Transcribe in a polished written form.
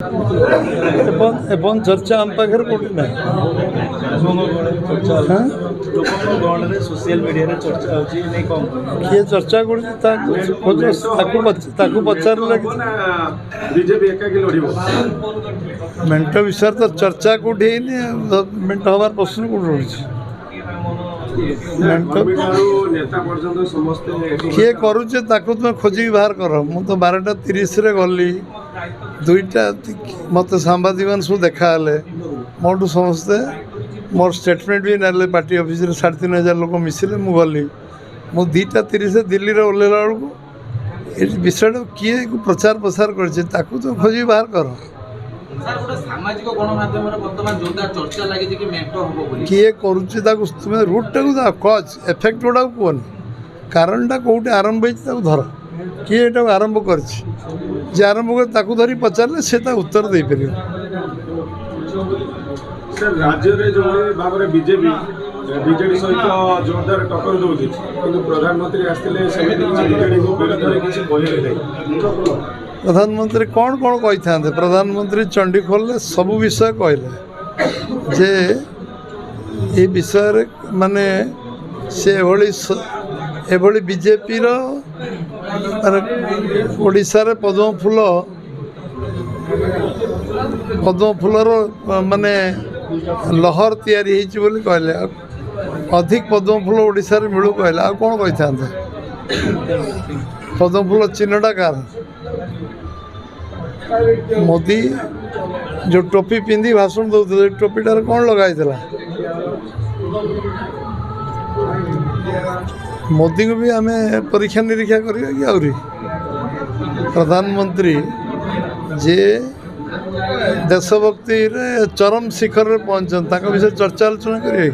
एवं चर्चा आम पाखे कौटी ना सोशल मीडिया चर्चा किए चर्चा कर पचार मेट विषय तो चर्चा कौटी मेट हबार प्रश्न कौट रही किए करुचे तुम खोजिक बाहर कर मु तो 12:30 गली 2टा मत सांबादिक मान सब देखा मोटू समस्ते मोर स्टेटमेंट भी ना पार्टी ऑफिस 3,500 लोक मिसिले मु गली मु 2:30 दिल्ली रे ओल्हेला बेलू ये विषय किए प्रचार प्रसार कर तो खोजिक बाहर कर किए करुचे तुम रूटा को कज एफेक्ट गुड़ा कहन कारणटा कौटे आरंभ हो धर किए ये आरंभ कर आरंभ कर धरी पचारे से उत्तर दे पार राज्य में जो भाव में बीजेपी बीजेडी सहित जोरदार टक्कर दूसरी कि प्रधानमंत्री प्रधानमंत्री कौन कौन कही था प्रधानमंत्री चंडीखोल सब विषय कहले जे ये विषय माने से एभली बीजेपी ओडिशा रे पद्म फूलर माने लहर तैयारी होइछि बोली कहले अधिक पद्म फूल ओडिशा रे मिलू कहले आ कौन कही था पद्म फूल चिन्हटा कार मोदी जो टोपी पिंधि भाषण दौते टोपीटार कौन लगाई मोदी को भी आम परीक्षा निरीक्षा करिया कि आउरी प्रधानमंत्री जे देशभक्ति रे चरम शिखर रे पहुंचन विषय चर्चा आलोचना करिए